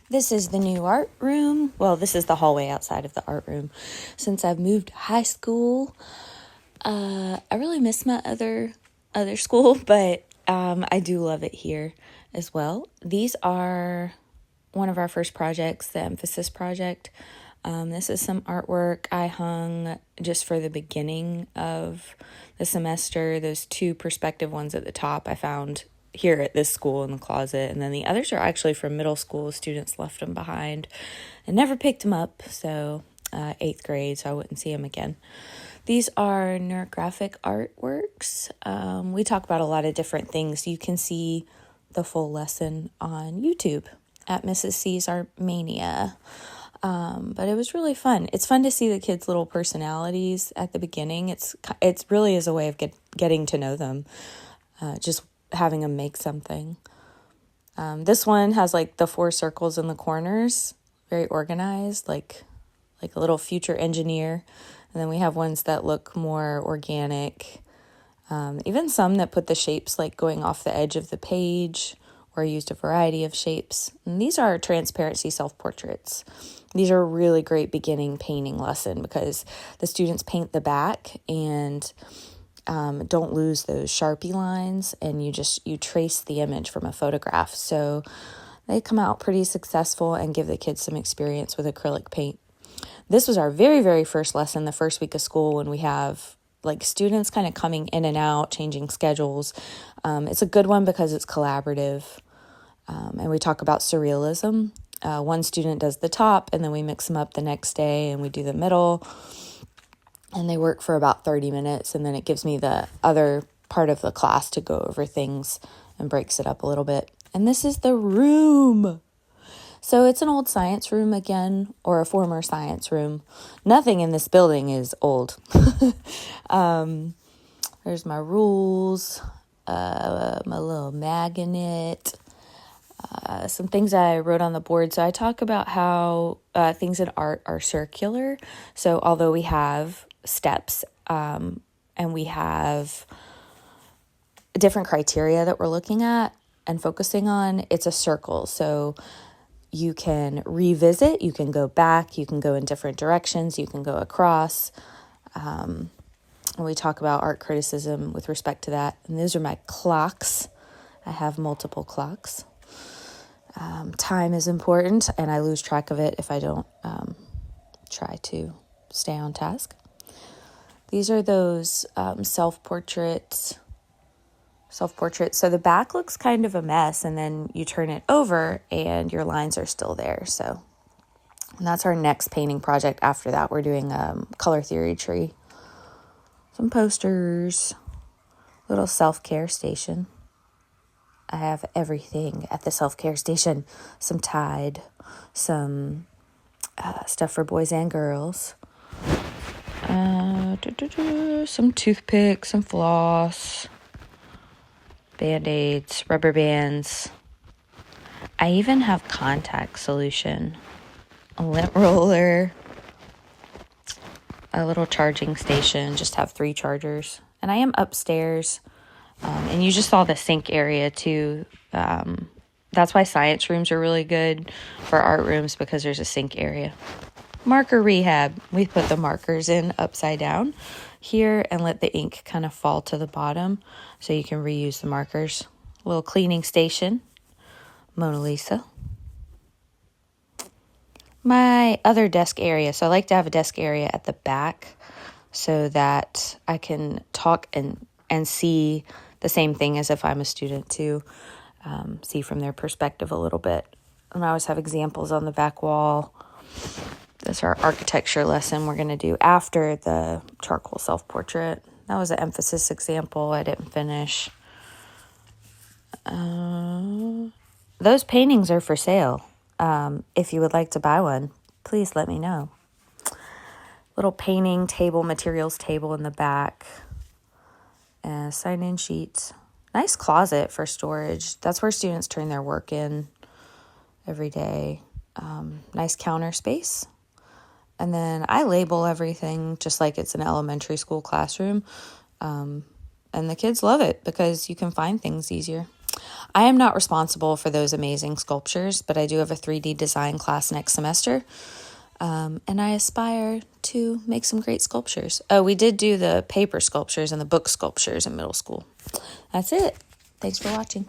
This is the new art room. Well, this is the hallway outside of the art room. Since I've moved high school, I really miss my other school, but I do love it here as well. These are one of our first projects, the emphasis project. This is some artwork I hung just for the beginning of the semester. Those two perspective ones at the top I found here at this school in the closet, and then the others are actually from middle school. Students left them behind and never picked them up, so 8th grade, so I wouldn't see them again. These are neurographic artworks. We talk about a lot of different things. You can see the full lesson on YouTube at Mrs. C's Art Mania. But it was really fun. It's fun to see the kids' little personalities at the beginning. It's really is a way of getting to know them, just having them make something. This one has like the 4 circles in the corners, very organized, like a little future engineer. And then we have ones that look more organic, even some that put the shapes like going off the edge of the page or used a variety of shapes. And these are transparency self-portraits. These are a really great beginning painting lesson because the students paint the back and don't lose those Sharpie lines, and you trace the image from a photograph. So they come out pretty successful and give the kids some experience with acrylic paint. This was our very, very first lesson, the first week of school, when we have like students kind of coming in and out, changing schedules. It's a good one because it's collaborative. And we talk about surrealism. One student does the top, and then we mix them up the next day, and we do the middle. And they work for about 30 minutes, and then it gives me the other part of the class to go over things and breaks it up a little bit. And this is the room. So it's an old science room again, or a former science room. Nothing in this building is old. There's my rules, my little magnet, some things I wrote on the board. So I talk about how things in art are circular. So although we have steps and we have different criteria that we're looking at and focusing on, it's a circle. So you can revisit, you can go back, you can go in different directions, you can go across. And we talk about art criticism with respect to that. And those are my clocks. I have multiple clocks. Time is important, and I lose track of it if I don't try to stay on task. These are those self-portraits. So the back looks kind of a mess, and then you turn it over and your lines are still there. So and that's our next painting project. After that, we're doing color theory tree. Some posters, little self-care station. I have everything at the self-care station. Some Tide, some stuff for boys and girls. Some toothpicks, some floss, Band-Aids, rubber bands. I even have contact solution, a lint roller, a little charging station, just have 3 chargers. And I am upstairs, and you just saw the sink area too. That's why science rooms are really good for art rooms, because there's a sink area. Marker rehab. We put the markers in upside down here and let the ink kind of fall to the bottom so you can reuse the markers. A little cleaning station. Mona Lisa. My other desk area. So I like to have a desk area at the back so that I can talk and see the same thing as if I'm a student too. See from their perspective a little bit. And I always have examples on the back wall. That's our architecture lesson we're going to do after the charcoal self-portrait. That was an emphasis example I didn't finish. Those paintings are for sale. If you would like to buy one, please let me know. Little painting table, materials table in the back. Sign-in sheets. Nice closet for storage. That's where students turn their work in every day. Nice counter space. And then I label everything just like it's an elementary school classroom. And the kids love it because you can find things easier. I am not responsible for those amazing sculptures, but I do have a 3D design class next semester. And I aspire to make some great sculptures. Oh, we did do the paper sculptures and the book sculptures in middle school. That's it. Thanks for watching.